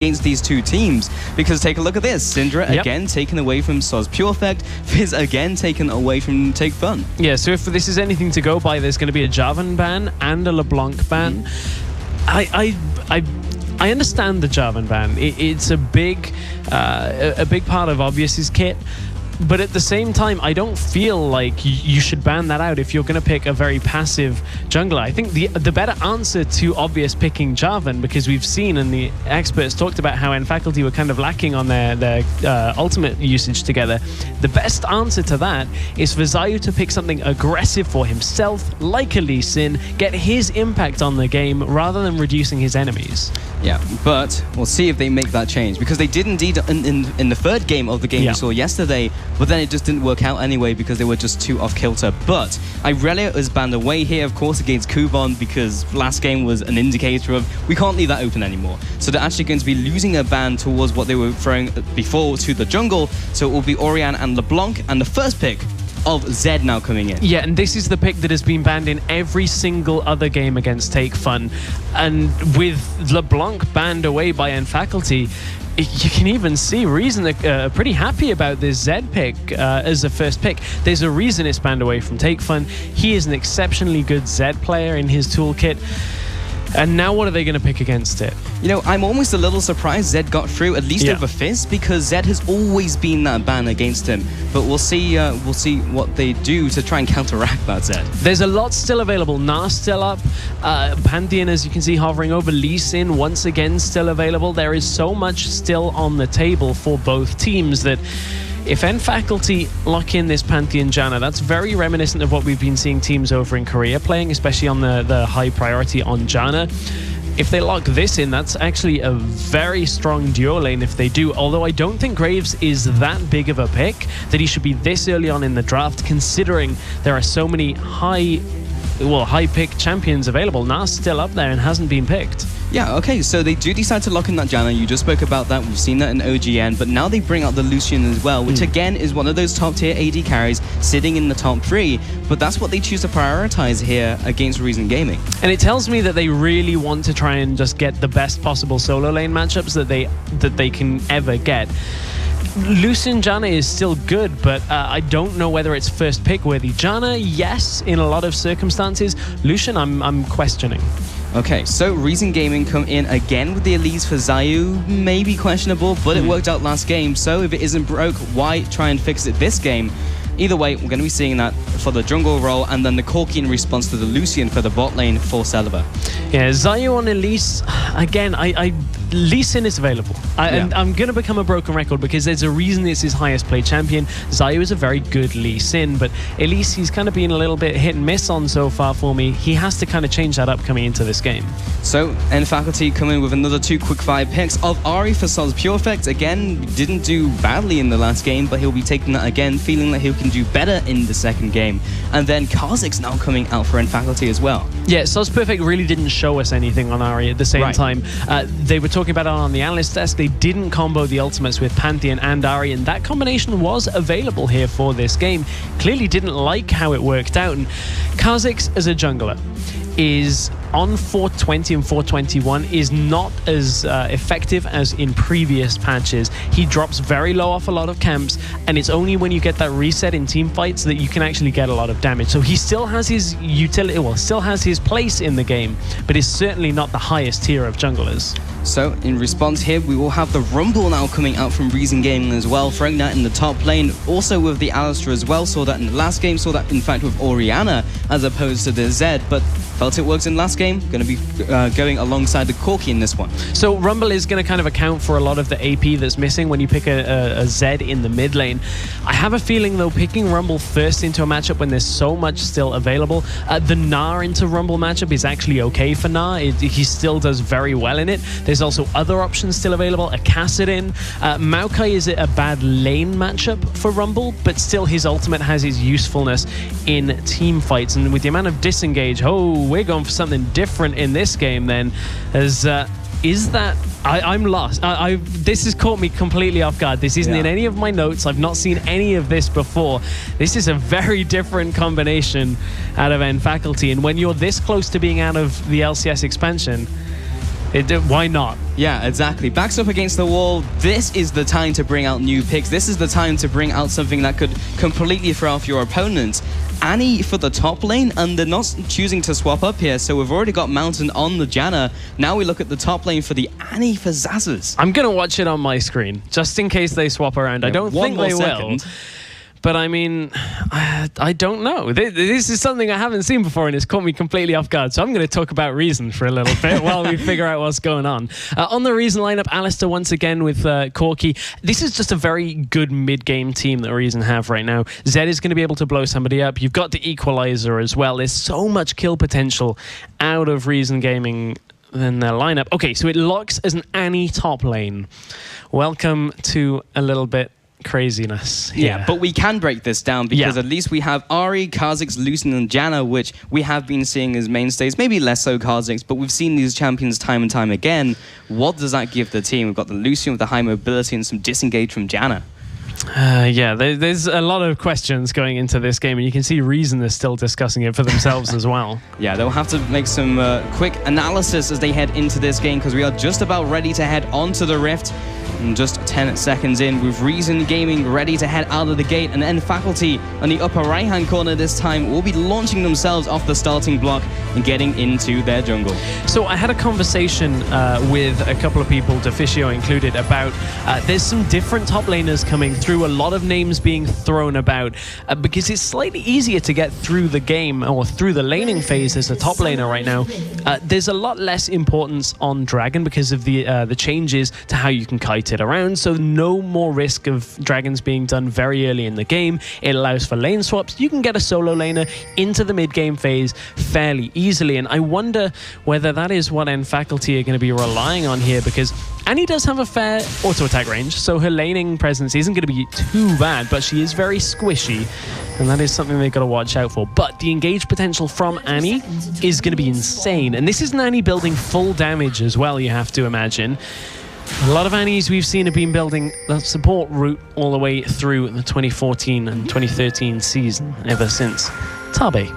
against these two teams, because take a look at this. Syndra again taken away from SOS Pure Effect, Fizz again taken away from Take Fun. Yeah, so if this is anything to go by, there's going to be a Jarvan ban and a LeBlanc ban. I understand the Jarvan ban. It's a big part of Obvious's kit. But at the same time, I don't feel like you should ban that out if you're going to pick a very passive jungler. I think the better answer to Obvious picking Jarvan, because we've seen and the experts talked about how Faculty were kind of lacking on their ultimate usage together. The best answer to that is for Zayu to pick something aggressive for himself, like a Lee Sin, get his impact on the game rather than reducing his enemies. Yeah, but we'll see if they make that change, because they did indeed in the third game of the game we saw yesterday. But then it just didn't work out anyway because they were just too off kilter. But Irelia is banned away here, of course, against Kuban, because last game was an indicator of we can't leave that open anymore. So they're actually going to be losing a ban towards what they were throwing before to the jungle. So it will be Orianna and LeBlanc, and the first pick of Zed now coming in. Yeah, and this is the pick that has been banned in every single other game against Take Fun. And with LeBlanc banned away by Faculty, you can even see Reason pretty happy about this Zed pick as a first pick. There's a reason it's banned away from Take Fun. He is an exceptionally good Zed player in his toolkit. And now what are they going to pick against it? You know, I'm almost a little surprised Zed got through, at least over Fizz, because Zed has always been that ban against him. But we'll see what they do to try and counteract that Zed. There's a lot still available. Gnar still up. Pantheon, as you can see, hovering over. Lee Sin, once again, still available. There is so much still on the table for both teams that if Faculty lock in this Pantheon Janna, that's very reminiscent of what we've been seeing teams over in Korea playing, especially on the high priority on Janna. If they lock this in, that's actually a very strong duo lane if they do, although I don't think Graves is that big of a pick that he should be this early on in the draft, considering there are so many high pick champions available. Gnar's still up there and hasn't been picked. Yeah, okay, so they do decide to lock in that Janna. You just spoke about that. We've seen that in OGN, but now they bring out the Lucian as well, which again is one of those top tier AD carries sitting in the top 3, but that's what they choose to prioritize here against Reason Gaming. And it tells me that they really want to try and just get the best possible solo lane matchups that they can ever get. Lucian Janna is still good, but I don't know whether it's first pick worthy. Janna, yes, in a lot of circumstances. Lucian, I'm questioning. Okay, so Reason Gaming come in again with the Elise for Zayu. Maybe questionable, but it worked out last game. So if it isn't broke, why try and fix it this game? Either way, we're going to be seeing that for the jungle role, and then the Corki in response to the Lucian for the bot lane for Celiber. Yeah, Zayu on Elise, again, Lee Sin is available. And I'm going to become a broken record because there's a reason it's his highest played champion. Zayu is a very good Lee Sin, but Elise, he's kind of been a little bit hit and miss on so far for me. He has to kind of change that up coming into this game. So, Faculty come in with another 2 quick-fire picks of Ari for SOS Pure Effect. Again, didn't do badly in the last game, but he'll be taking that again, feeling that he can do better in the second game. And then Kha'Zix now coming out for Faculty as well. Yeah, SOS Perfect really didn't show us anything on Ari at the same time. They were talking about it on the analyst desk. They didn't combo the ultimates with Pantheon and Ari, and that combination was available here for this game. Clearly didn't like how it worked out. And Kha'Zix as a jungler is on 420 and 421 is not as effective as in previous patches. He drops very low off a lot of camps, and it's only when you get that reset in team fights that you can actually get a lot of damage. So he still has his utility, well, still has his place in the game, but is certainly not the highest tier of junglers. So in response here, we will have the Rumble now coming out from Reason Gaming as well, throwing that in the top lane, also with the Alistar as well. Saw that in the last game, saw that in fact with Orianna as opposed to the Zed, but felt it worked in last game. Going to be going alongside the Corki in this one. So Rumble is going to kind of account for a lot of the AP that's missing when you pick a Zed in the mid lane. I have a feeling though, picking Rumble first into a matchup when there's so much still available, the Gnar into Rumble matchup is actually okay for Gnar. He still does very well in it. There's also other options still available. A Kassadin. Maokai is a bad lane matchup for Rumble, but still his ultimate has his usefulness in team fights. And with the amount of disengage, we're going for something different in this game then. As is that I'm lost. This has caught me completely off guard. This isn't in any of my notes. I've not seen any of this before. This is a very different combination out of Faculty, and when you're this close to being out of the LCS expansion, Why not? Yeah, exactly. Backs up against the wall. This is the time to bring out new picks. This is the time to bring out something that could completely throw off your opponent. Annie for the top lane, and they're not choosing to swap up here, so we've already got Mountain on the Janna. Now we look at the top lane for the Annie for Xaxus. I'm going to watch it on my screen, just in case they swap around. Yeah, I don't think they will. But I mean, I don't know. This is something I haven't seen before, and it's caught me completely off guard. So I'm going to talk about Reason for a little bit while we figure out what's going on. On the Reason lineup, Alistair once again with Corki. This is just a very good mid-game team that Reason have right now. Zed is going to be able to blow somebody up. You've got the Equalizer as well. There's so much kill potential out of Reason Gaming in their lineup. Okay, so it locks as an Annie top lane. Welcome to a little bit craziness. Yeah, but we can break this down because at least we have Ahri, Kha'Zix, Lucian, and Janna, which we have been seeing as mainstays. Maybe less so Kha'Zix, but we've seen these champions time and time again. What does that give the team? We've got the Lucian with the high mobility and some disengage from Janna. Yeah, there's a lot of questions going into this game, and you can see Reason is still discussing it for themselves as well. Yeah, they'll have to make some quick analysis as they head into this game, because we are just about ready to head onto the Rift. And just 10 seconds in, with Reason Gaming ready to head out of the gate, and then Faculty on the upper right-hand corner this time will be launching themselves off the starting block and getting into their jungle. So I had a conversation with a couple of people, Deficio included, about there's some different top laners coming through, a lot of names being thrown about, because it's slightly easier to get through the game or through the laning phase as a top laner right now. There's a lot less importance on Dragon because of the changes to how you can kite it around, so no more risk of dragons being done very early in the game. It allows for lane swaps. You can get a solo laner into the mid-game phase fairly easily, and I wonder whether that is what Faculty are going to be relying on here, because Annie does have a fair auto-attack range, so her laning presence isn't going to be too bad, but she is very squishy, and that is something they've got to watch out for. But the engage potential from Annie is going to be insane, and this is an Annie building full damage as well, you have to imagine. A lot of Annies we've seen have been building the support route all the way through the 2014 and 2013 season, ever since Tabe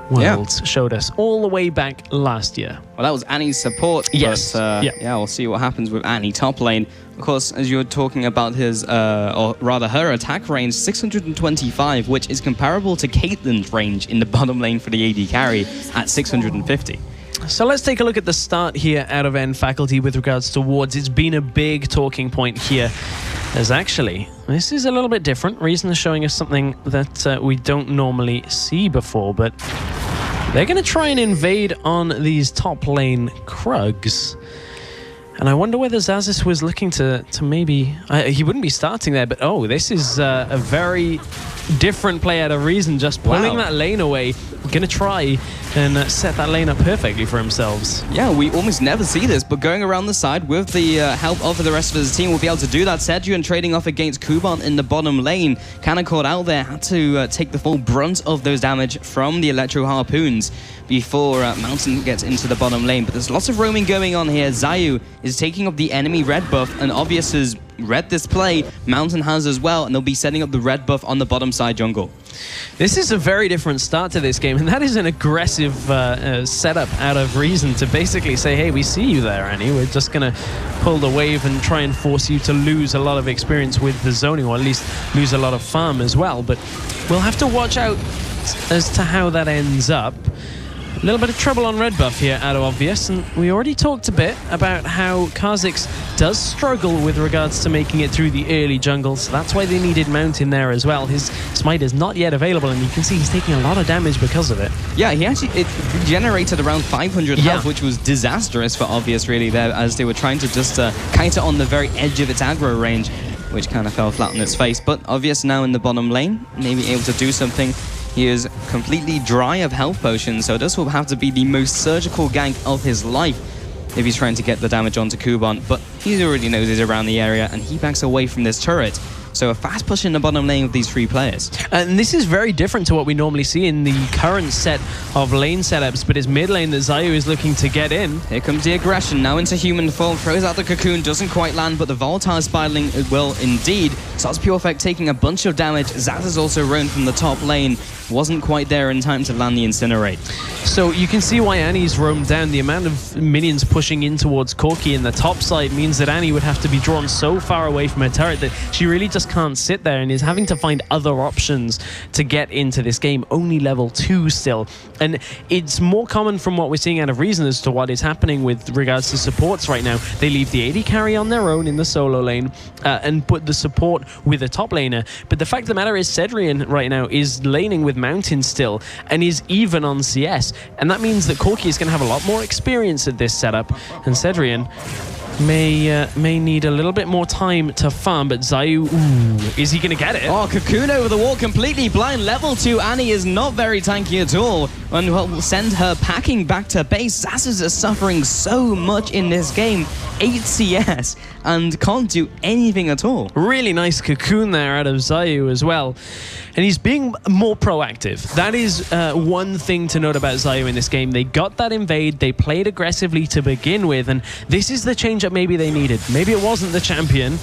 Worlds showed us all the way back last year. Well, that was Annie's support. Yes. But, yeah, we'll see what happens with Annie top lane. Of course, as you were talking about his, or rather her attack range, 625, which is comparable to Caitlyn's range in the bottom lane for the AD carry at 650. So let's take a look at the start here out of Faculty with regards to wards. It's been a big talking point here, as actually this is a little bit different. Reason is showing us something that we don't normally see before, but they're going to try and invade on these top lane Krugs. And I wonder whether Xaxus was looking to maybe... he wouldn't be starting there, but oh, this is a very different play out of Reason, just pulling that lane away. Going to try and set that lane up perfectly for themselves. Yeah, we almost never see this, but going around the side with the help of the rest of his team, will be able to do that. Sejuan trading off against Kuban in the bottom lane. Kind of caught out there, had to take the full brunt of those damage from the Electro Harpoons before Mountain gets into the bottom lane. But there's lots of roaming going on here. Zayu is taking up the enemy red buff, and Obvious has read this play. Mountain has as well, and they'll be setting up the red buff on the bottom side jungle. This is a very different start to this game, and that is an aggressive setup out of Reason to basically say, hey, we see you there, Annie. We're just going to pull the wave and try and force you to lose a lot of experience with the zoning, or at least lose a lot of farm as well. But we'll have to watch out as to how that ends up. A little bit of trouble on red buff here out of Obvious, and we already talked a bit about how Kha'Zix does struggle with regards to making it through the early jungle, so that's why they needed Mountain there as well. His smite is not yet available, and you can see he's taking a lot of damage because of it. Yeah, it regenerated around 500 health, which was disastrous for Obvious really there, as they were trying to just kite it on the very edge of its aggro range, which kind of fell flat on its face. But Obvious now in the bottom lane, maybe able to do something. He is completely dry of health potions, so this will have to be the most surgical gank of his life if he's trying to get the damage onto Kuban. But he already knows he's around the area, and he backs away from this turret. So a fast push in the bottom lane with these three players. And this is very different to what we normally see in the current set of lane setups, but it's mid lane that Zayu is looking to get in. Here comes the aggression, now into human form, throws out the cocoon, doesn't quite land, but the volatile spiraling will indeed Soz Pure Effect taking a bunch of damage. Zaz is also roamed from the top lane. Wasn't quite there in time to land the Incinerate. So you can see why Annie's roamed down. The amount of minions pushing in towards Corki in the top side means that Annie would have to be drawn so far away from her turret that she really just can't sit there and is having to find other options to get into this game. Only level 2 still. And it's more common from what we're seeing out of Reason as to what is happening with regards to supports right now. They leave the AD carry on their own in the solo lane and put the support with a top laner. But the fact of the matter is Cedrian right now is laning with Mountain still and is even on CS. And that means that Corki is going to have a lot more experience at this setup. And Cedrian may need a little bit more time to farm, but Zayu, ooh, is he going to get it? Oh, Cocoon over the wall, completely blind. Level 2 Annie is not very tanky at all, and will send her packing back to base. Zazus is suffering so much in this game. 8 CS, and can't do anything at all. Really nice Cocoon there out of Zayu as well. And he's being more proactive. That is one thing to note about Zayu in this game. They got that invade, they played aggressively to begin with, and this is the change that maybe they needed. Maybe it wasn't the champion,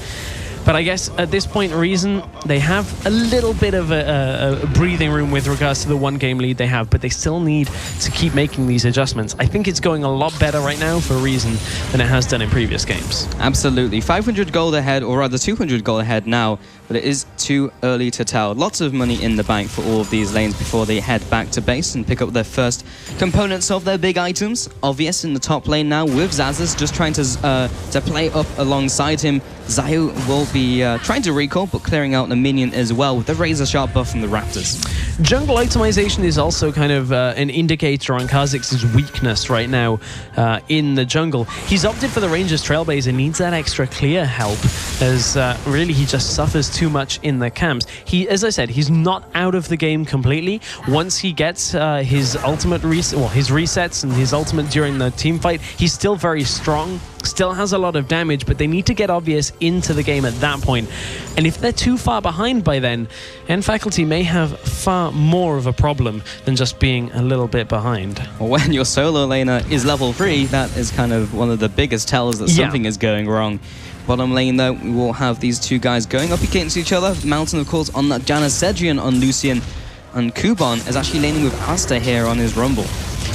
but I guess at this point, Reason, they have a little bit of a breathing room with regards to the 1-game lead they have, but they still need to keep making these adjustments. I think it's going a lot better right now for Reason than it has done in previous games. Absolutely. 500 gold ahead, or rather 200 gold ahead now, but it is too early to tell. Lots of money in the bank for all of these lanes before they head back to base and pick up their first components of their big items. Obvious in the top lane now with Zazus just trying to play up alongside him. Zayu will be trying to recall, but clearing out the minion as well with the razor sharp buff from the Raptors. Jungle itemization is also kind of an indicator on Kha'Zix's weakness right now in the jungle. He's opted for the Ranger's Trailblazer and needs that extra clear help, as really he just suffers too much in the camps. As I said, he's not out of the game completely. Once he gets his ultimate his resets and his ultimate during the team fight, he's still very strong. Still has a lot of damage, but they need to get Obvious into the game at that point. And if they're too far behind by then Faculty may have far more of a problem than just being a little bit behind. When your solo laner is level 3, that is kind of one of the biggest tells that something is going wrong. Bottom lane, though, we will have these two guys going up against each other. Mountain, of course, on that Janna, Cedrian on Lucian, and Kuban is actually laning with Asta here on his Rumble.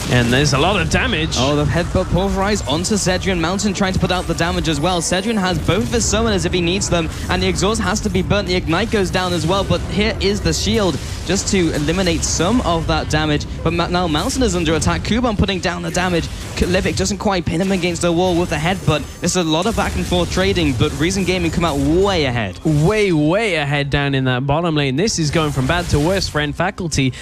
And there's a lot of damage. Oh, the headbutt pulverize onto Cedrian. Mountain trying to put out the damage as well. Cedrian has both of his summoners if he needs them, and the exhaust has to be burnt. The ignite goes down as well, but here is the shield just to eliminate some of that damage. But now Mountain is under attack. Kuban putting down the damage. Livic doesn't quite pin him against the wall with the headbutt. There's a lot of back and forth trading, but Reason Gaming come out way ahead. Way ahead down in that bottom lane. This is going from bad to worse for Faculty.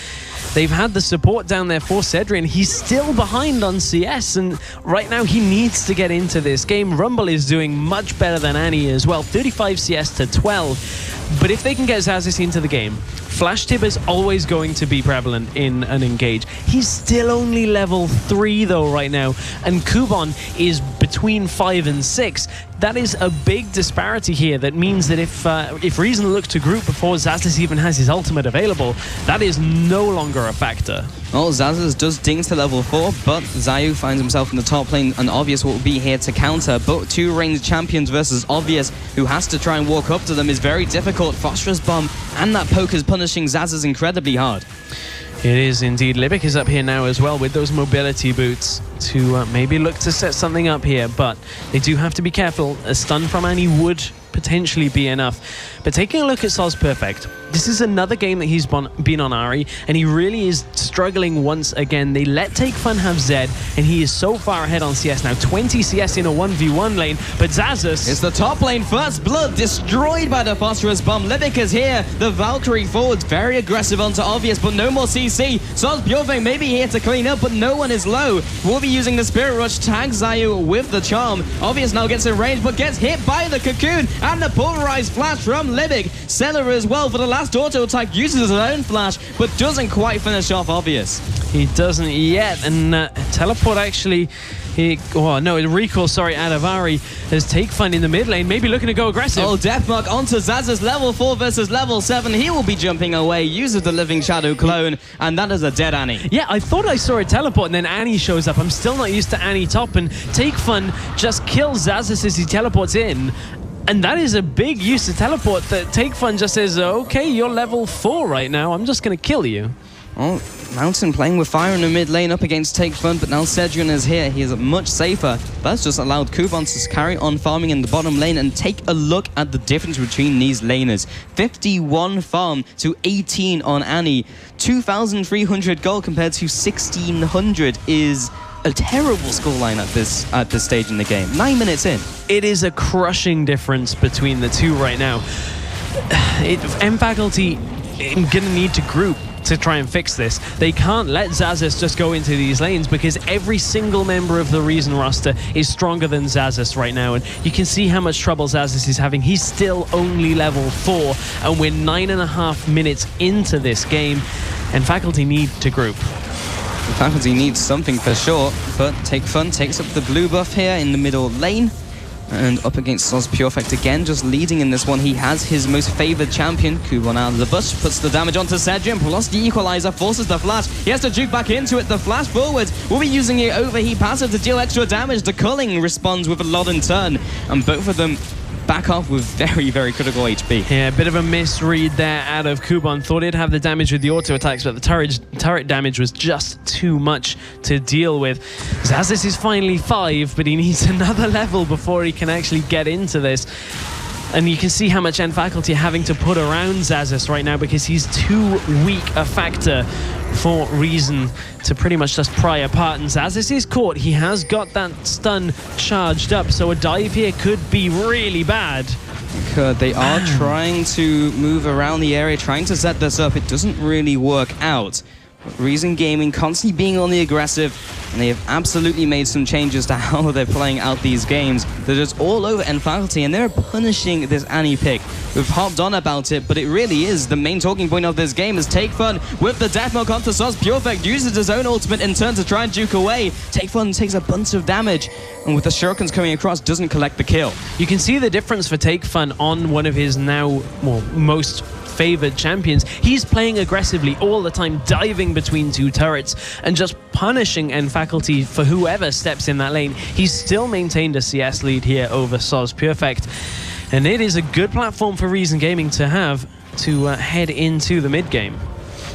They've had the support down there for Cedrian. He's still behind on CS, and right now he needs to get into this game. Rumble is doing much better than Annie as well. 35 CS to 12. But if they can get Zazus into the game, Flash Tib is always going to be prevalent in an engage. He's still only level 3 though right now, and Kuban is between 5 and 6. That is a big disparity here. That means that if Reason looks to group before Zazus even has his ultimate available, that is no longer a factor. Well, Zazus does ding to level 4, but Zayu finds himself in the top lane, and Obvious will be here to counter. But two ranged champions versus Obvious, who has to try and walk up to them, is very difficult. Phosphorus Bomb and that poke is punishing Zazus incredibly hard. It is indeed. Libic is up here now as well with those mobility boots to maybe look to set something up here, but they do have to be careful. A stun from Annie would potentially be enough. But taking a look at Soz Perfect, this is another game that he's been on Ahri, and he really is struggling once again. They let Take Fun have Zed, and he is so far ahead on CS now. 20 CS in a 1v1 lane, but Zazus... It's the top lane. First blood destroyed by the Phosphorus Bomb. Libic is here. The Valkyrie forwards very aggressive onto Obvious, but no more CC. Soz Purefang may be here to clean up, but no one is low. We'll be using the Spirit Rush, tag Zayu with the charm. Obvious now gets in range, but gets hit by the Cocoon, and the pulverized flash from Libic. Seller as well for the last auto attack, uses his own flash, but doesn't quite finish off Obvious. He doesn't yet, and teleport actually... recall, sorry, out of Ahri as Take Fun in the mid lane, maybe looking to go aggressive. Oh, Deathmark onto Zazus, level 4 versus level 7. He will be jumping away, uses the Living Shadow clone, and that is a dead Annie. Yeah, I thought I saw a teleport, and then Annie shows up. I'm still not used to Annie top, and Take Fun just kills Zazus as he teleports in. And that is a big use of teleport that TakeFun just says, okay, you're level 4 right now. I'm just going to kill you. Oh, Mountain playing with fire in the mid lane up against TakeFun, but now Cedrion is here. He is much safer. That's just allowed Kuban to carry on farming in the bottom lane, and take a look at the difference between these laners. 51 farm to 18 on Annie. 2,300 gold compared to 1,600 is a terrible scoreline at this stage in the game. 9 minutes in. It is a crushing difference between the two right now. M Faculty are going to need to group to try and fix this. They can't let Xaxus just go into these lanes, because every single member of the Reason roster is stronger than Xaxus right now, and you can see how much trouble Xaxus is having. He's still only level 4, and we're 9.5 minutes into this game, and Faculty need to group. The Faculty needs something for sure, but TakeFun takes up the blue buff here in the middle lane. And up against Soz Purefect again, just leading in this one. He has his most favored champion, Kuban, out of the bush, puts the damage onto Cedrion, plus the equalizer, forces the flash. He has to juke back into it. The flash forward will be using the overheat passive to deal extra damage. The culling responds with a lot in turn, and both of them back off with very, very critical HP. Yeah, a bit of a misread there out of Kuban. Thought he'd have the damage with the auto attacks, but the turret damage was just too much to deal with. Xaxus is finally 5, but he needs another level before he can actually get into this. And you can see how much N Faculty are having to put around Xaxus right now, because he's too weak a factor for Reason to pretty much just pry apart. And Xaxus is caught. He has got that stun charged up, so a dive here could be really bad. They are trying to move around the area, trying to set this up. It doesn't really work out. But Reason Gaming constantly being on the aggressive, and they have absolutely made some changes to how they're playing out these games. They're just all over N Faculty, and they're punishing this Annie pick. We've hopped on about it, but it really is the main talking point of this game. Is TakeFun with the death milk onto Soz Purefect, uses his own ultimate in turn to try and juke away. TakeFun takes a bunch of damage, and with the shurikens coming across, doesn't collect the kill. You can see the difference for TakeFun on one of his now most favored champions. He's playing aggressively all the time, diving between two turrets and just punishing N Faculty for whoever steps in that lane. He's still maintained a CS lead here over Soz Purefect, and it is a good platform for Reason Gaming to have to head into the mid game.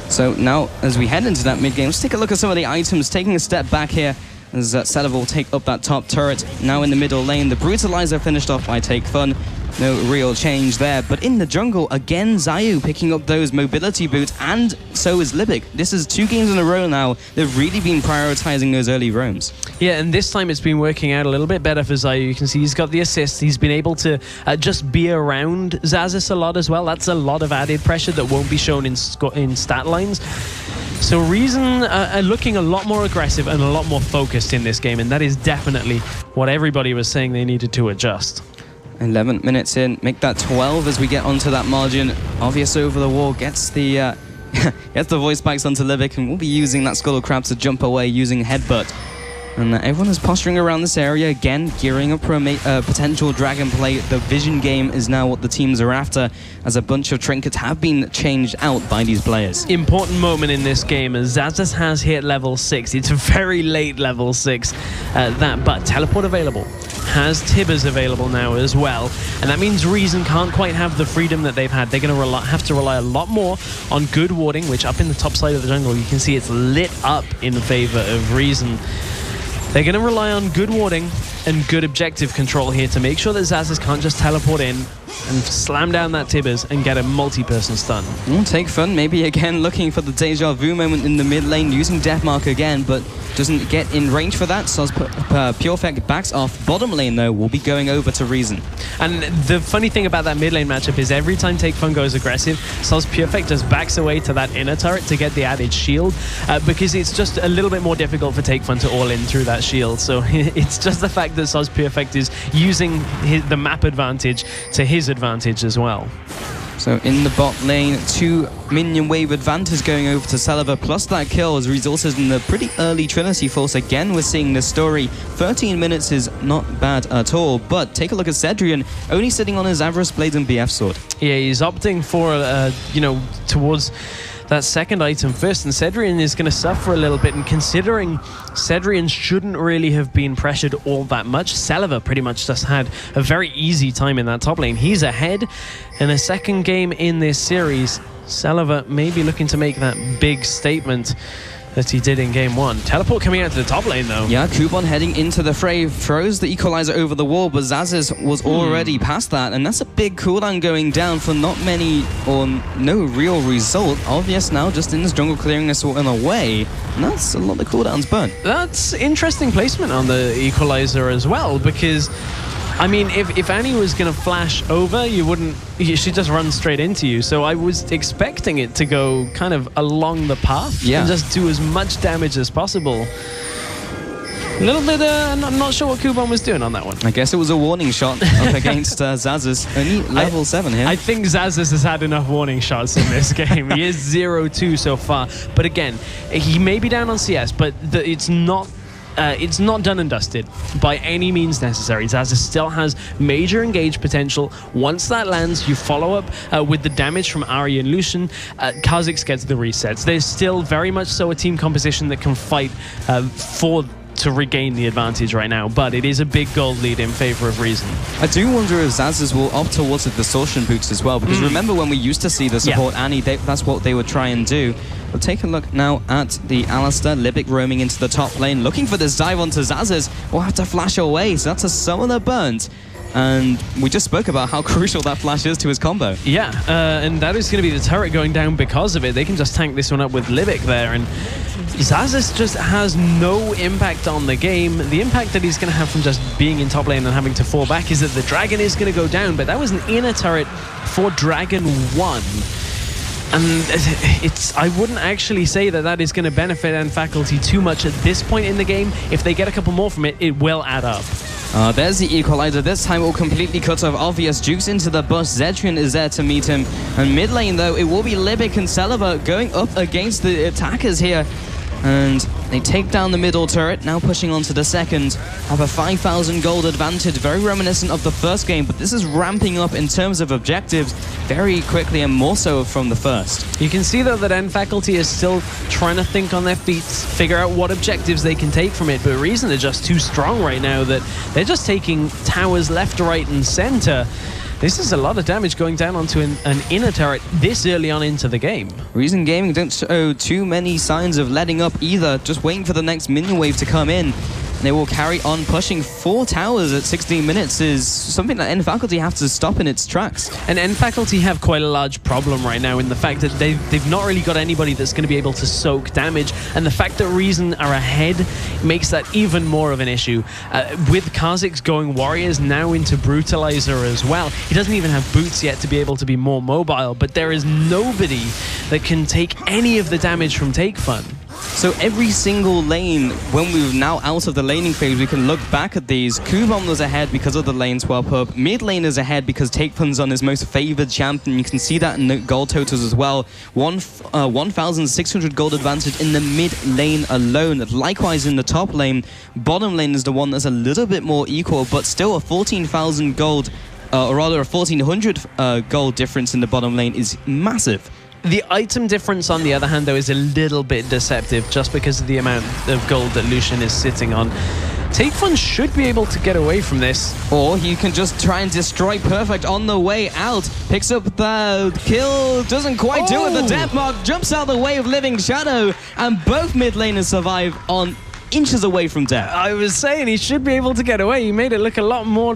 So now, as we head into that mid game, let's take a look at some of the items. Taking a step back here, as Celev will take up that top turret. Now in the middle lane, the Brutalizer finished off by TakeFun. No real change there, but in the jungle, again, Zayu picking up those mobility boots, and so is Libic. This is 2 games in a row now. They've really been prioritizing those early roams. Yeah, and this time it's been working out a little bit better for Zayu. You can see he's got the assist. He's been able to just be around Xaxus a lot as well. That's a lot of added pressure that won't be shown in stat lines. So Reason are looking a lot more aggressive and a lot more focused in this game, and that is definitely what everybody was saying they needed to adjust. 11 minutes in, make that 12 as we get onto that margin. Obvious over the wall, gets the voice spikes onto Libic, and we'll be using that Skull Crab to jump away using Headbutt. And everyone is posturing around this area again, gearing up for a potential dragon play. The vision game is now what the teams are after, as a bunch of trinkets have been changed out by these players. Important moment in this game, as Xaxus has hit level 6. It's a very late level 6, but teleport available. Has Tibbers available now as well, and that means Reason can't quite have the freedom that they've had. They're going to have to rely a lot more on good warding, which up in the top side of the jungle, you can see it's lit up in favor of Reason. They're going to rely on good warding and good objective control here to make sure that Xaxus can't just teleport in and slam down that Tibbers and get a multi-person stun. TakeFun maybe again looking for the deja vu moment in the mid lane, using Deathmark again, but doesn't get in range for that. Soz Purefect backs off. Bottom lane, though, will be going over to Reason. And the funny thing about that mid lane matchup is every time TakeFun goes aggressive, Soz Purefect just backs away to that inner turret to get the added shield, because it's just a little bit more difficult for TakeFun to all in through that shield. So it's just the fact that Soz Purefect is using the map advantage to his advantage as well. So in the bot lane, 2 minion wave advantage going over to Celev, plus that kill has resulted in a pretty early Trinity Force. Again, we're seeing this story. 13 minutes is not bad at all, but take a look at Cedrion, only sitting on his Avarice Blade and BF Sword. Yeah, he's opting for, towards that second item first, and Cedrian is going to suffer a little bit. And considering Cedrian shouldn't really have been pressured all that much, Celiva pretty much just had a very easy time in that top lane. He's ahead in a second game in this series. Celiva may be looking to make that big statement that he did in game 1. Teleport coming out to the top lane, though. Yeah, Kubon heading into the fray, throws the equalizer over the wall, but Zazes was already past that, and that's a big cooldown going down for not many or no real result. Obvious now, just in this jungle clearing this all in a way, and that's a lot of cooldowns burnt. That's interesting placement on the equalizer as well, because I mean, if Annie was going to flash over, she'd just run straight into you. So I was expecting it to go kind of along the path and just do as much damage as possible. A little bit, I'm not sure what Kubon was doing on that one. I guess it was a warning shot up against Zazes. Only level 7 here. I think Zazes has had enough warning shots in this game. He is 0-2 so far. But again, he may be down on CS, but it's not done and dusted by any means necessary. Zazes still has major engage potential. Once that lands, you follow up with the damage from Ahri and Lucian. Kha'Zix gets the resets. There's still very much so a team composition that can fight to regain the advantage right now, but it is a big gold lead in favor of Reason. I do wonder if Zazes will opt towards the distortion boots as well, because remember when we used to see the support Annie, that's what they would try and do. But take a look now at the Alistar. Libic roaming into the top lane, looking for this dive onto Zazes. We'll have to flash away, so that's a summoner burnt. And we just spoke about how crucial that flash is to his combo. Yeah, and that is going to be the turret going down because of it. They can just tank this one up with Libic there, and Zazes just has no impact on the game. The impact that he's going to have from just being in top lane and having to fall back is that the Dragon is going to go down, but that was an inner turret for Dragon 1. And I wouldn't actually say that is going to benefit N-Faculty too much at this point in the game. If they get a couple more from it, it will add up. There's the equalizer. This time it will completely cut off Obvious. Jukes into the bus. Zedrian is there to meet him. And mid lane, though, it will be Libic and Celiva going up against the attackers here. And they take down the middle turret, now pushing on to the second. Have a 5,000 gold advantage, very reminiscent of the first game, but this is ramping up in terms of objectives very quickly and more so from the first. You can see, though, that N-Faculty is still trying to think on their feet, figure out what objectives they can take from it, but Reason are just too strong right now that they're just taking towers left, right, and center. This is a lot of damage going down onto an inner turret this early on into the game. Reason Gaming don't show too many signs of letting up either, just waiting for the next minion wave to come in. They will carry on pushing. 4 towers at 16 minutes is something that N-Faculty have to stop in its tracks. And N-Faculty have quite a large problem right now in the fact that they've not really got anybody that's going to be able to soak damage. And the fact that Reason are ahead makes that even more of an issue. With Kha'Zix going Warriors now into Brutalizer as well. He doesn't even have boots yet to be able to be more mobile, but there is nobody that can take any of the damage from Take Fun. So every single lane, when we're now out of the laning phase, we can look back at these. Kubon was ahead because of the lane swap up. Mid lane is ahead because Take Fun's on his most favored champion. You can see that in the gold totals as well. 1,600 gold advantage in the mid lane alone. Likewise in the top lane. Bottom lane is the one that's a little bit more equal, but still a 14,000 gold, or rather a 1,400 gold difference in the bottom lane is massive. The item difference, on the other hand, though, is a little bit deceptive just because of the amount of gold that Lucian is sitting on. Take Fun should be able to get away from this. Or he can just try and destroy Perfect on the way out. Picks up the kill, doesn't quite do it. The death mark jumps out the way of Living Shadow, and both mid laners survive on inches away from death. I was saying he should be able to get away. He made it look a lot more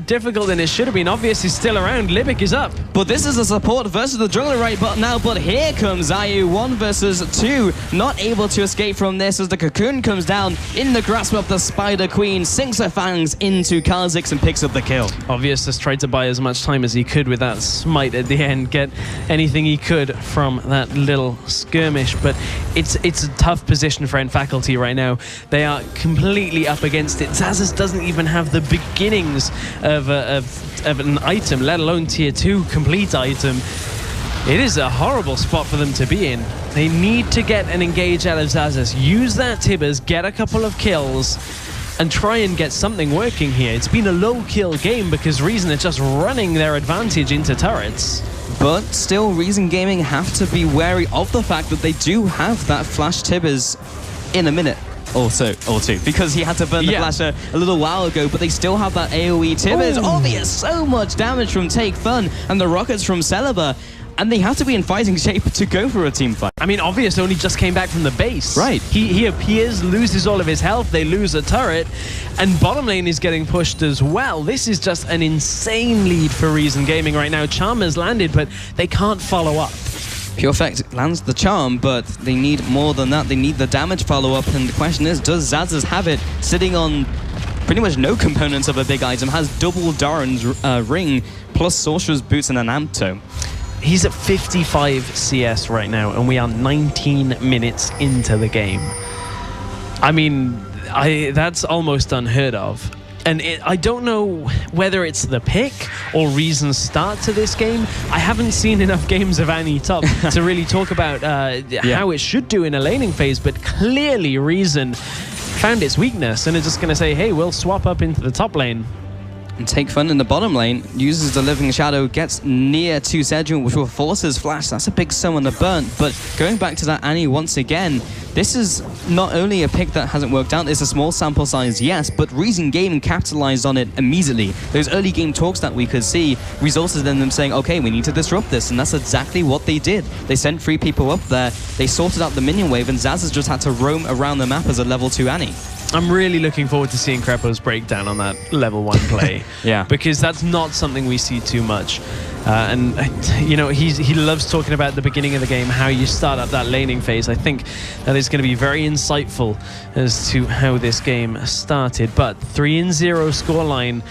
difficult than it should have been. Obvious he's still around. Libic is up. But this is a support versus the jungler right now. But here comes Ayu, 1 versus 2. Not able to escape from this as the cocoon comes down in the grasp of the Spider Queen. Sinks her fangs into Kha'Zix and picks up the kill. Obvious has tried to buy as much time as he could with that smite at the end. Get anything he could from that little skirmish. But it's a tough position for N-Faculty right now. They are completely up against it. Zazes doesn't even have the beginnings of an item, let alone tier 2 complete item. It is a horrible spot for them to be in. They need to get an engage out of Zazes. Use that Tibbers, get a couple of kills, and try and get something working here. It's been a low kill game because Reason are just running their advantage into turrets. But still, Reason Gaming have to be wary of the fact that they do have that Flash Tibbers in a minute or two, because he had to burn the flash a little while ago, but they still have that AoE Tibbers. Oh, there's so much damage from Take Fun and the rockets from Celeber, and they have to be in fighting shape to go for a team fight. I mean, Obvious only just came back from the base. Right. He appears, loses all of his health, they lose a turret, and bottom lane is getting pushed as well. This is just an insane lead for Reason Gaming right now. Charm has landed, but they can't follow up. Pure Effect lands the charm, but they need more than that. They need the damage follow-up, and the question is, does Zazas have it? Sitting on pretty much no components of a big item, has double Doran's ring, plus Sorcerer's Boots and an Ampto. He's at 55 CS right now, and we are 19 minutes into the game. I mean, that's almost unheard of. And I don't know whether it's the pick or Reason's start to this game. I haven't seen enough games of Annie Top to really talk about how it should do in a laning phase, but clearly Reason found its weakness and is just going to say, hey, we'll swap up into the top lane. And Take Fun in the bottom lane, uses the Living Shadow, gets near to Sejun, which will force his flash. That's a big summon the burnt. But going back to that Annie once again, this is not only a pick that hasn't worked out, it's a small sample size, yes, but Reason Gaming capitalized on it immediately. Those early game talks that we could see resulted in them saying, okay, we need to disrupt this, and that's exactly what they did. They sent 3 people up there, they sorted out the minion wave, and Zazas just had to roam around the map as a level 2 Annie. I'm really looking forward to seeing Crepo's breakdown on that level 1 play. Yeah. Because that's not something we see too much. And, you know, he loves talking about the beginning of the game, how you start up that laning phase. I think that is going to be very insightful as to how this game started. But 3-0 scoreline.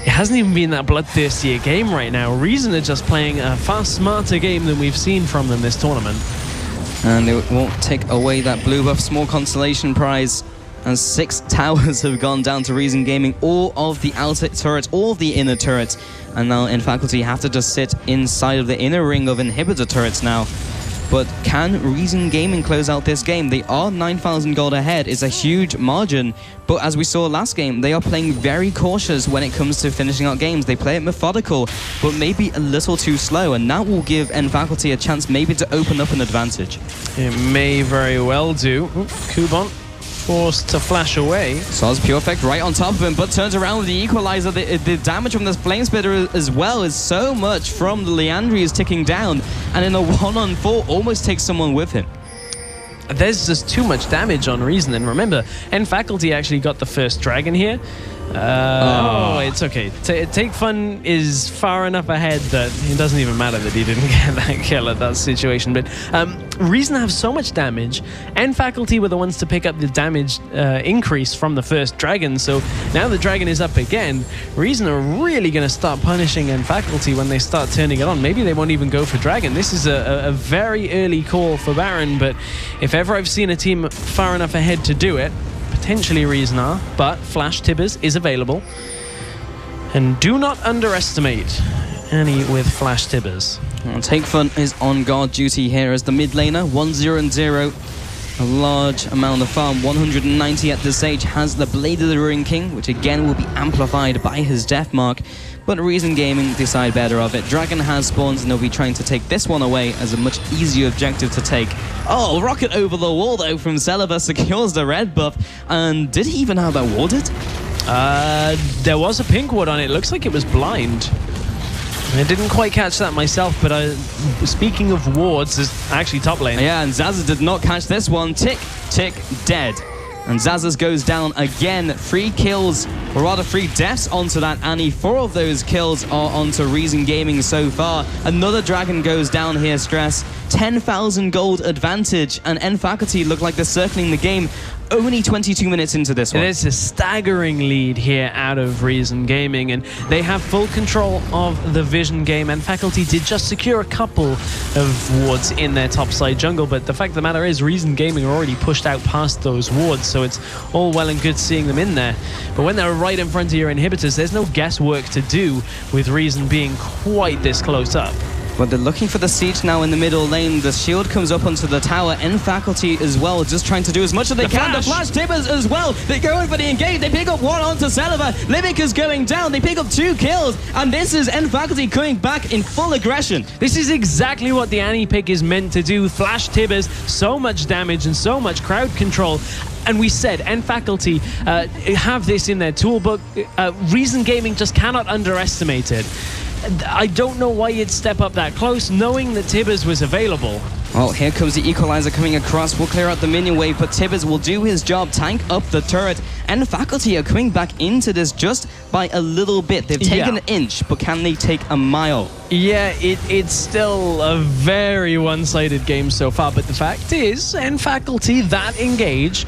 It hasn't even been that bloodthirsty a game right now. Reason are just playing a far smarter game than we've seen from them this tournament. And it won't take away that blue buff small consolation prize. And 6 towers have gone down to Reason Gaming, all of the outer turrets, all of the inner turrets. And now in Faculty have to just sit inside of the inner ring of inhibitor turrets now. But can Reason Gaming close out this game? They are 9,000 gold ahead. It's a huge margin. But as we saw last game, they are playing very cautious when it comes to finishing out games. They play it methodical, but maybe a little too slow. And that will give Faculty a chance maybe to open up an advantage. It may very well do. Kubon forced to flash away. Soz Pure Effect right on top of him, but turns around with the equalizer. The damage from this Flame Splitter as well is so much from the Leandri is ticking down, and in a 1-on-4 almost takes someone with him. There's just too much damage on Reason, and remember, Faculty actually got the first dragon here. Oh, it's okay. Take Fun is far enough ahead that it doesn't even matter that he didn't get that kill at that situation. But Reason have so much damage, and Faculty were the ones to pick up the damage increase from the first dragon. So now the dragon is up again. Reason are really going to start punishing Faculty when they start turning it on. Maybe they won't even go for dragon. This is a very early call for Baron, but if ever I've seen a team far enough ahead to do it, potentially Reason are, but Flash Tibbers is available. And do not underestimate Annie with Flash Tibbers. Well, Take Fun is on guard duty here as the mid laner, 1-0-0. A large amount of farm, 190 at this stage, has the Blade of the Ruin King, which again will be amplified by his death mark. But Reason Gaming decide better of it. Dragon has spawns, and they'll be trying to take this one away as a much easier objective to take. Oh, rocket over the wall, though, from Celeber, secures the red buff. And did he even have that warded? There was a pink ward on it. Looks like it was blind. I didn't quite catch that myself, but speaking of wards, is actually top lane. Yeah, and Zazas did not catch this one. Tick, tick, dead. And Zazas goes down again. 3 kills, or rather 3 deaths onto that Annie. 4 of those kills are onto Reason Gaming so far. Another dragon goes down here, Stress. 10,000 gold advantage, and Faculty look like they're circling the game. Only 22 minutes into this one. There's a staggering lead here out of Reason Gaming, and they have full control of the vision game, and Faculty did just secure a couple of wards in their topside jungle, but the fact of the matter is Reason Gaming are already pushed out past those wards, so it's all well and good seeing them in there. But when they're right in front of your inhibitors, there's no guesswork to do with Reason being quite this close up. But they're looking for the siege now in the middle lane. The shield comes up onto the tower, and Faculty as well, just trying to do as much as they can. The flash Tibbers as well. They go in for the engage. They pick up one onto Celiva. Livic is going down. They pick up 2 kills, and this is Faculty coming back in full aggression. This is exactly what the Annie pick is meant to do. Flash Tibbers, so much damage and so much crowd control. And we said, Faculty have this in their toolbook. Reason Gaming just cannot underestimate it. I don't know why you'd step up that close, knowing that Tibbers was available. Well, here comes the Equalizer coming across. We'll clear out the minion wave, but Tibbers will do his job, tank up the turret. And Faculty are coming back into this just by a little bit. They've taken an inch, but can they take a mile? Yeah, it's still a very one-sided game so far, but the fact is, Faculty, that engage,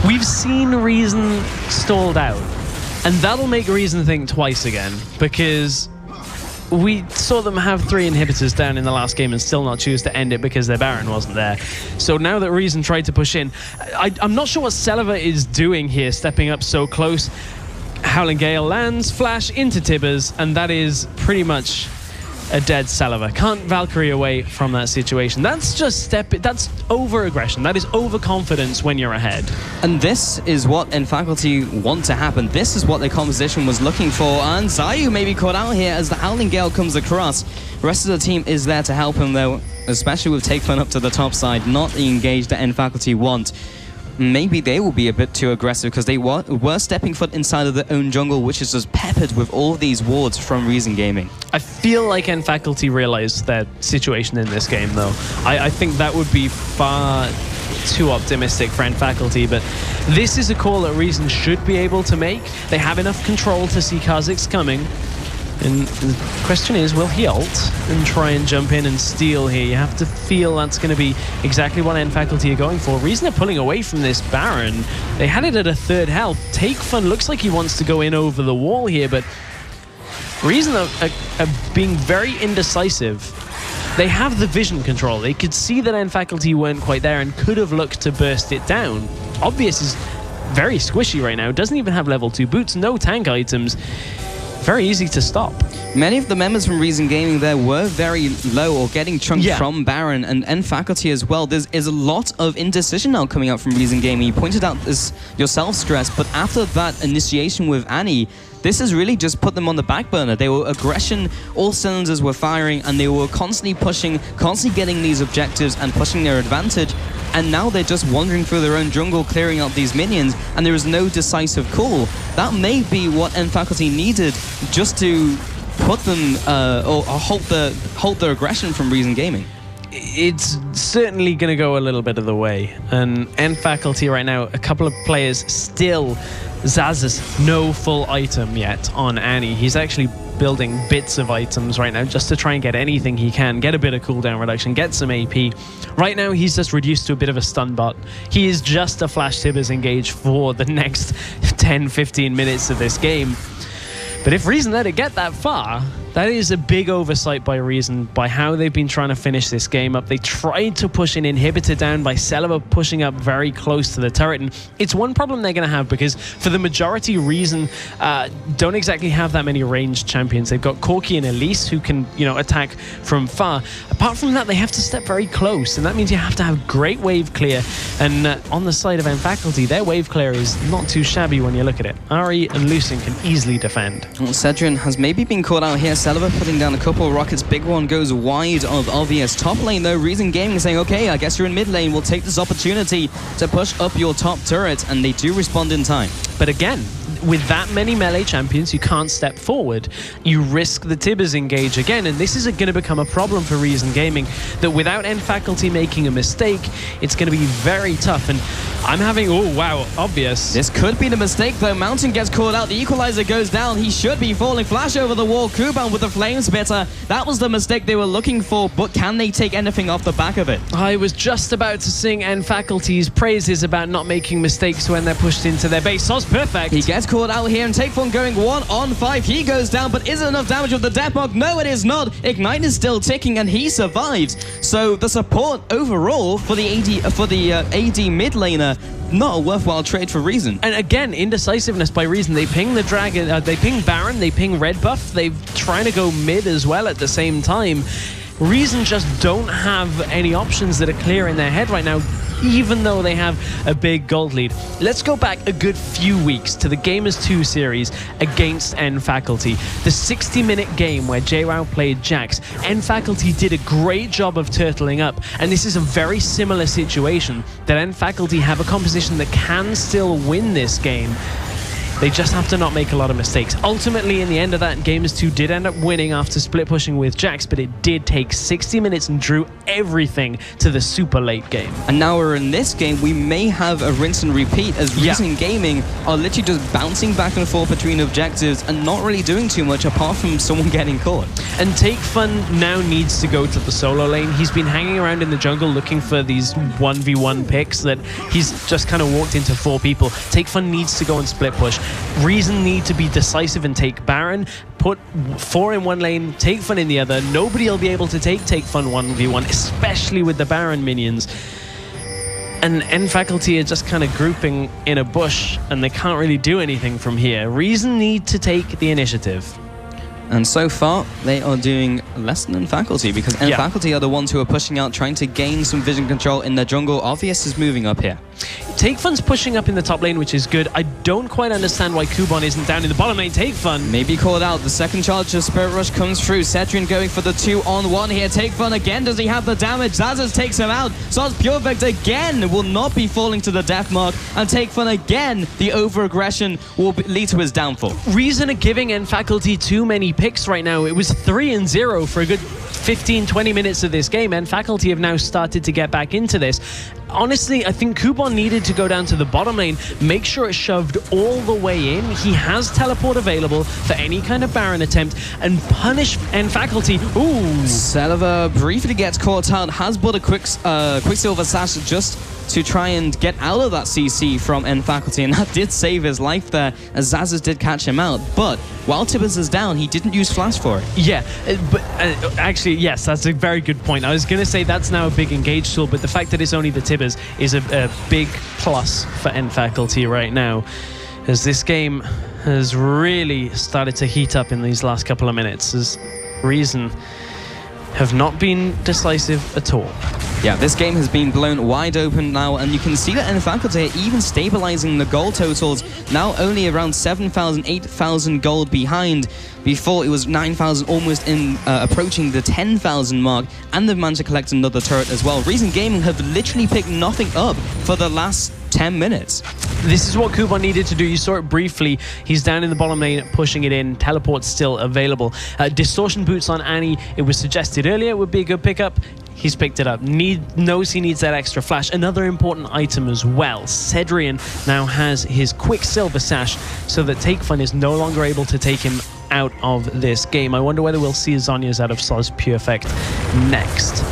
we've seen Reason stalled out. And that'll make Reason think twice again, because we saw them have 3 inhibitors down in the last game and still not choose to end it because their Baron wasn't there. So now that Reason tried to push in, I'm not sure what Celiva is doing here, stepping up so close. Howling Gale lands, flash into Tibbers, and that is pretty much a dead Celiva. Can't Valkyrie away from that situation. That's just that's over-aggression. That is overconfidence when you're ahead. And this is what Faculty want to happen. This is what the composition was looking for. And Zayu may be caught out here as the Howling Gale comes across. The rest of the team is there to help him, though, especially with Take Fun up to the top side. Not the engage that Faculty want. Maybe they will be a bit too aggressive because they were stepping foot inside of their own jungle, which is just peppered with all these wards from Reason Gaming. I feel like Faculty realized their situation in this game, though. I think that would be far too optimistic for Faculty, but this is a call that Reason should be able to make. They have enough control to see Kha'Zix coming. And the question is, will he ult and try and jump in and steal here? You have to feel that's going to be exactly what Faculty are going for. Reason are pulling away from this Baron. They had it at a 3rd health. Take Fun looks like he wants to go in over the wall here, but Reason are being very indecisive. They have the vision control. They could see that Faculty weren't quite there and could have looked to burst it down. Obvious is very squishy right now. Doesn't even have level 2 boots, no tank items. Very easy to stop. Many of the members from Reason Gaming there were very low or getting chunked from Baron and Faculty as well. There's a lot of indecision now coming out from Reason Gaming. You pointed out this yourself, Stress, but after that initiation with Annie, this has really just put them on the back burner. They were aggression, all cylinders were firing, and they were constantly pushing, constantly getting these objectives and pushing their advantage. And now they're just wandering through their own jungle, clearing out these minions, and there is no decisive call. That may be what Faculty needed just to put them or halt their aggression from Reason Gaming. It's certainly going to go a little bit of the way. And Faculty right now, a couple of players still. Zaz's no full item yet on Annie. He's actually building bits of items right now just to try and get anything he can, get a bit of cooldown reduction, get some AP. Right now, he's just reduced to a bit of a stun bot. He is just a Flash Tibbers engage for the next 10-15 minutes of this game. But if Reason let it get that far, that is a big oversight by Reason, by how they've been trying to finish this game up. They tried to push an inhibitor down by Celiva pushing up very close to the turret, and it's one problem they're going to have because for the majority, Reason don't exactly have that many ranged champions. They've got Corki and Elise who can, attack from far. Apart from that, they have to step very close, and that means you have to have great wave clear. And on the side of Faculty, their wave clear is not too shabby when you look at it. Ari and Lucin can easily defend. Well, Cedrian has maybe been caught out here. Celiva putting down a couple of rockets. Big one goes wide of obvious. Top lane, though, Reason Gaming saying, okay, I guess you're in mid lane. We'll take this opportunity to push up your top turret, and they do respond in time. But again, with that many melee champions, you can't step forward. You risk the Tibbers engage again, and this is going to become a problem for Reason Gaming, that without Faculty making a mistake, it's going to be very tough. And I'm having, oh wow, obvious. This could be the mistake, though. Mountain gets caught out. The Equalizer goes down. He should be falling. Flash over the wall. Kuban with the Flame Spitter. That was the mistake they were looking for, but can they take anything off the back of it? I was just about to sing Faculty's praises about not making mistakes when they're pushed into their base. So it's perfect. He gets caught out here, and Take Fun going 1-on-5. He goes down, but is it enough damage with the Death Mark? No, it is not. Ignite is still ticking, and he survives. So the support overall for the AD mid laner, not a worthwhile trade for Reason. And again, indecisiveness by Reason. They ping the Dragon, they ping Baron, they ping Red Buff. They're trying to go mid as well at the same time. Reason just don't have any options that are clear in their head right now, even though they have a big gold lead. Let's go back a good few weeks to the Gamers 2 series against N-Faculty. The 60-minute game where JWoww played Jax. N-Faculty did a great job of turtling up, and this is a very similar situation, that N-Faculty have a composition that can still win this game. They just have to not make a lot of mistakes. Ultimately, in the end of that, Gamers 2 did end up winning after split pushing with Jax, but it did take 60 minutes and drew everything to the super late game. And now we're in this game, we may have a rinse and repeat, as Reason Gaming are literally just bouncing back and forth between objectives and not really doing too much apart from someone getting caught. And Take Fun now needs to go to the solo lane. He's been hanging around in the jungle looking for these 1v1 picks that he's just kind of walked into 4 people. Take Fun needs to go and split push. Reason need to be decisive and take Baron, put 4 in one lane, Take Fun in the other. Nobody will be able to take Fun 1v1, especially with the Baron minions. And N-Faculty are just kind of grouping in a bush, and they can't really do anything from here. Reason need to take the initiative. And so far, they are doing less than Faculty, because N-Faculty are the ones who are pushing out, trying to gain some vision control in their jungle. Obvious is moving up here. Take Fun's pushing up in the top lane, which is good. I don't quite understand why Kubon isn't down in the bottom lane. Take Fun maybe called out. The second charge of Spirit Rush comes through. Cedrian going for the 2-on-1 here. Take Fun again. Does he have the damage? Zazas takes him out. Soz Purefect again will not be falling to the death mark. And Take Fun again, the over-aggression will lead to his downfall. Reason are giving N-Faculty too many picks right now. It was 3-0 for a good 15-20 minutes of this game, and Faculty have now started to get back into this. Honestly, I think Kubon needed to go down to the bottom lane, make sure it's shoved all the way in. He has teleport available for any kind of Baron attempt, and punish N-Faculty. Ooh! Selva briefly gets caught out, has bought a Quicksilver Sash just to try and get out of that CC from N-Faculty, and that did save his life there, as Zazas did catch him out. But while Tibbers is down, he didn't use Flash for it. Yeah, but actually, yes, that's a very good point. I was going to say that's now a big engage tool, but the fact that it's only the Tibbers is a big plus for N-Faculty right now, as this game has really started to heat up in these last couple of minutes, as Reason have not been decisive at all. Yeah, this game has been blown wide open now, and you can see that N-Faculty are even stabilizing the gold totals, now only around 7,000, 8,000 gold behind. Before it was 9,000, almost in approaching the 10,000 mark, and they've managed to collect another turret as well. Reason Gaming have literally picked nothing up for the last 10 minutes. This is what Kubon needed to do. You saw it briefly. He's down in the bottom lane, pushing it in. Teleport's still available. Distortion boots on Annie. It was suggested earlier it would be a good pickup. He's picked it up. Knows he needs that extra flash. Another important item as well. Cedrian now has his Quicksilver Sash, so that Take Fun is no longer able to take him out of this game. I wonder whether we'll see Zhonya's out of Soz Purefect next.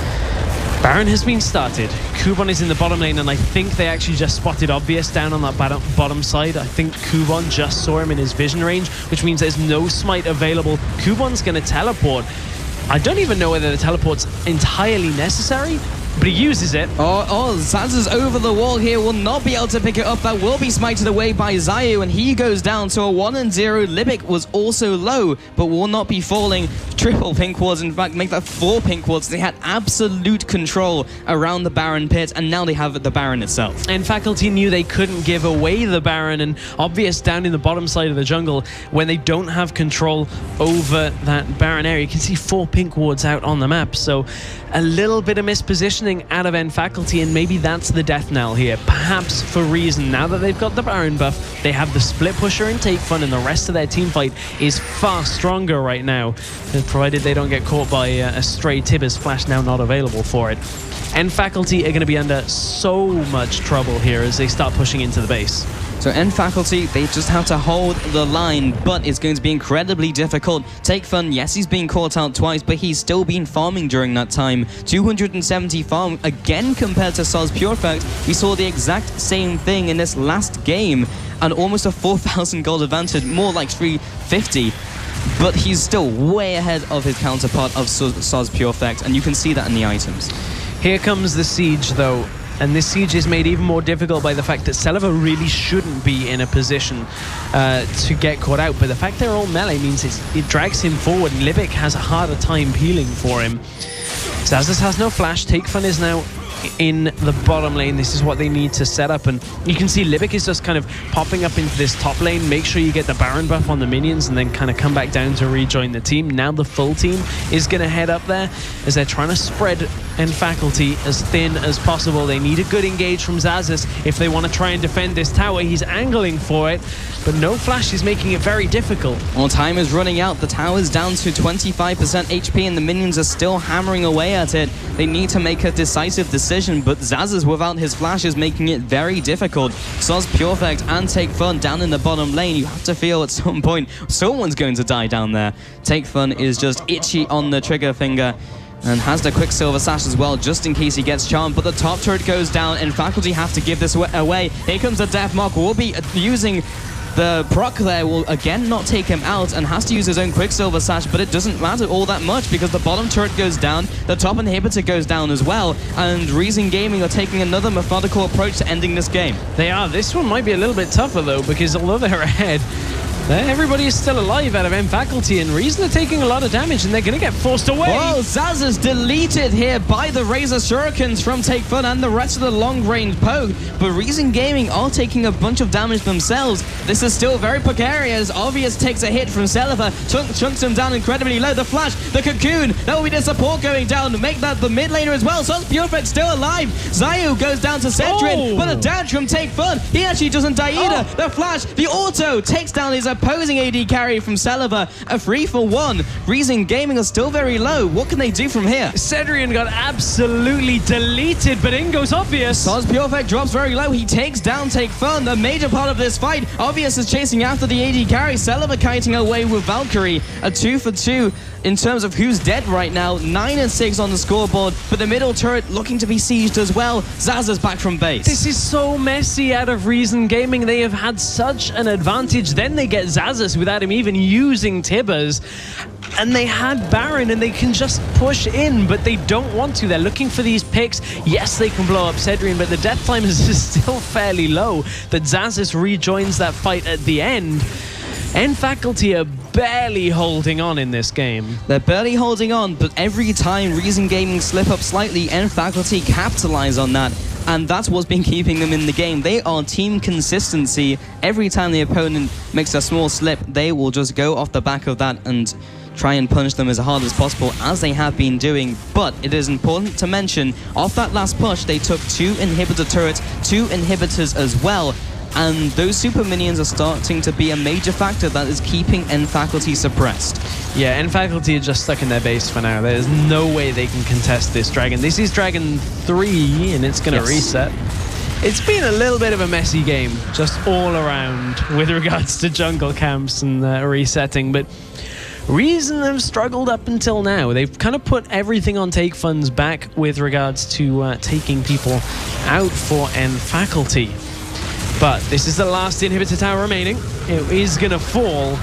Baron has been started. Kubon is in the bottom lane, and I think they actually just spotted Obvious down on that bottom side. I think Kubon just saw him in his vision range, which means there's no smite available. Kubon's going to teleport. I don't even know whether the teleport's entirely necessary, but he uses it. Zaz's over the wall here, will not be able to pick it up. That will be smited away by Zayu, and he goes down to a 1-0. Libic was also low, but will not be falling. Triple pink wards, in fact, make that 4 pink wards. They had absolute control around the Baron pit, and now they have the Baron itself. And Faculty knew they couldn't give away the Baron, and Obvious down in the bottom side of the jungle, when they don't have control over that Baron area. You can see 4 pink wards out on the map, so a little bit of mispositioning out of N-Faculty, and maybe that's the death knell here. Perhaps for Reason, now that they've got the Baron buff, they have the split pusher and Take Fun, and the rest of their team fight is far stronger right now, provided they don't get caught by a stray Tibbers. Flash now not available for it. N-Faculty are going to be under so much trouble here as they start pushing into the base. So N-Faculty, they just have to hold the line, but it's going to be incredibly difficult. Take Fun, yes, he's been caught out twice, but he's still been farming during that time. 270 farm, again compared to Soz Purefect. We saw the exact same thing in this last game, and almost a 4,000 gold advantage, more like 350. But he's still way ahead of his counterpart of Soz Purefect, and you can see that in the items. Here comes the siege, though. And this siege is made even more difficult by the fact that Selva really shouldn't be in a position to get caught out. But the fact they're all melee means it drags him forward, and Libic has a harder time peeling for him. Xaxis has no flash. Take Fun is now in the bottom lane. This is what they need to set up, and you can see Libic is just kind of popping up into this top lane. Make sure you get the Baron buff on the minions and then kind of come back down to rejoin the team. Now the full team is going to head up there as they're trying to spread and faculty as thin as possible. They need a good engage from Xaxis if they want to try and defend this tower. He's angling for it, but no flash is making it very difficult. Well, time is running out. The tower's down to 25% HP and the minions are still hammering away at it. They need to make a decisive decision, but Xaxis without his flash is making it very difficult. Soz, Purefect and Take Fun down in the bottom lane. You have to feel at some point someone's going to die down there. Take Fun is just itchy on the trigger finger and has the Quicksilver Sash as well, just in case he gets charmed. But the top turret goes down, and Faculty have to give this away. Here comes the Death Mark. Will be using the proc there, will again not take him out, and has to use his own Quicksilver Sash, but it doesn't matter all that much because the bottom turret goes down, the top inhibitor goes down as well, and Reason Gaming are taking another methodical approach to ending this game. They are. This one might be a little bit tougher, though, because although they're ahead, everybody is still alive out of M Faculty, and Reason are taking a lot of damage, and they're going to get forced away. Whoa, Xaxis deleted here by the Razor Shurikens from Take Fun and the rest of the long-range poke, but Reason Gaming are taking a bunch of damage themselves. This is still very precarious. Obvious takes a hit from Celiva, chunks him down incredibly low. The flash, the cocoon, that will be the support going down to make that the mid laner as well. Soz Purefect still alive. Zayu goes down to Cedrin, but a dash from Take Fun. He actually doesn't die either. The flash, the auto takes down his opposing AD carry from Celiva. A 3-for-1. Reason Gaming are still very low. What can they do from here? Cedrian got absolutely deleted, but in goes Obvious. Soz Purefect drops very low. He takes down Take Fun. The major part of this fight. Obvious is chasing after the AD carry. Celiva kiting away with Valkyrie. A 2-for-2 in terms of who's dead right now. 9 and 6 on the scoreboard, but the middle turret looking to be sieged as well. Xaxis back from base. This is so messy out of Reason Gaming. They have had such an advantage. Then they get Xaxis without him even using Tibbers. And they had Baron, and they can just push in, but they don't want to. They're looking for these picks. Yes, they can blow up Cedrian, but the death time is still fairly low. That Xaxis rejoins that fight at the end. And Faculty are barely holding on in this game. They're barely holding on, but every time Reason Gaming slip up slightly, and Faculty capitalize on that. And that's what's been keeping them in the game. They are team consistency. Every time the opponent makes a small slip, they will just go off the back of that and try and punish them as hard as possible, as they have been doing. But it is important to mention, off that last push, they took 2 inhibitor turrets, 2 inhibitors as well. And those super minions are starting to be a major factor that is keeping N Faculty suppressed. Yeah, N Faculty are just stuck in their base for now. There's no way they can contest this Dragon. This is Dragon 3, and it's going to reset. It's been a little bit of a messy game, just all around, with regards to jungle camps and resetting. But Reason have struggled up until now. They've kind of put everything on Take Fun's back with regards to taking people out for N Faculty. But this is the last inhibitor tower remaining. It is going to fall.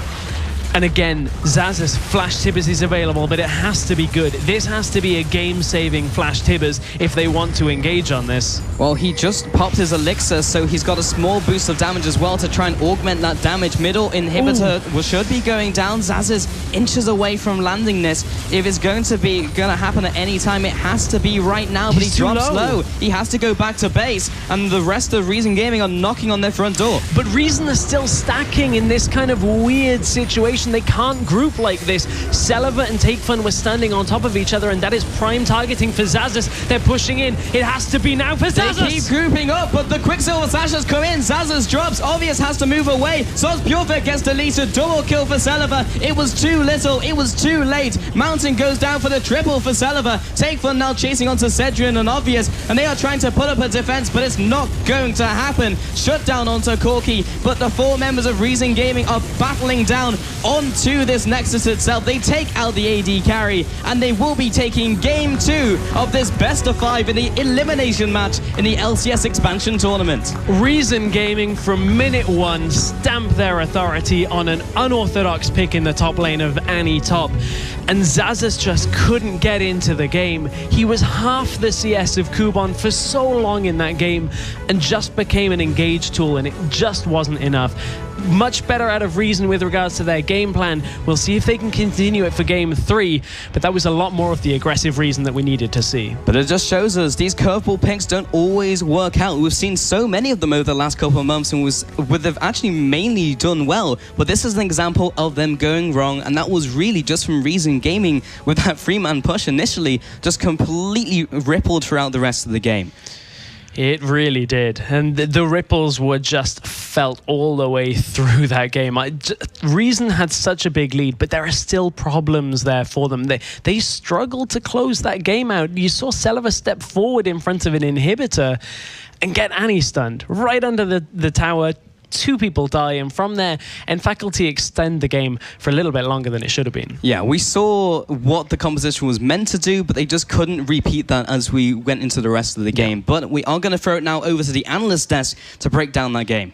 And again, Xaxis Flash Tibbers is available, but it has to be good. This has to be a game-saving Flash Tibbers if they want to engage on this. Well, he just popped his elixir, so he's got a small boost of damage as well to try and augment that damage. Middle inhibitor should be going down. Xaxis inches away from landing this. If it's going to happen at any time, it has to be right now, but he drops low. He has to go back to base, and the rest of Reason Gaming are knocking on their front door. But Reason is still stacking in this kind of weird situation. They can't group like this. Celiva and Take Fun were standing on top of each other, and that is prime targeting for Xaxis. They're pushing in. It has to be now for Xaxis. They keep grouping up, but the Quicksilver Sash has come in. Xaxis drops. Obvious has to move away. Soz Purefect gets deleted. Double kill for Celiva. It was too little. It was too late. Mountain goes down for the triple for Celiva. Take Fun now chasing onto Cedrian and Obvious, and they are trying to put up a defense, but it's not going to happen. Shut down onto Corki, but the 4 members of Reason Gaming are battling down onto this Nexus itself. They take out the AD carry, and they will be taking game 2 of this best of 5 in the elimination match in the LCS expansion tournament. Reason Gaming from minute 1 stamp their authority on an unorthodox pick in the top lane of Annie Top, and Xaxis just couldn't get into the game. He was half the CS of Kuban for so long in that game and just became an engage tool, and it just wasn't enough. much better out of Reason with regards to their game plan. We'll see if they can continue it for game 3, but that was a lot more of the aggressive Reason that we needed to see. But it just shows us these curveball picks don't always work out. We've seen so many of them over the last couple of months, and they've actually mainly done well, but this is an example of them going wrong, and that was really just from Reason Gaming with that 3-man push initially, just completely rippled throughout the rest of the game. It really did, and the ripples were just felt all the way through that game. Reason had such a big lead, but there are still problems there for them. They struggled to close that game out. You saw Celiva step forward in front of an inhibitor and get Annie stunned right under the tower. 2 people die, and from there, and Faculty extend the game for a little bit longer than it should have been. Yeah, we saw what the composition was meant to do, but they just couldn't repeat that as we went into the rest of the game. But we are going to throw it now over to the analyst desk to break down that game.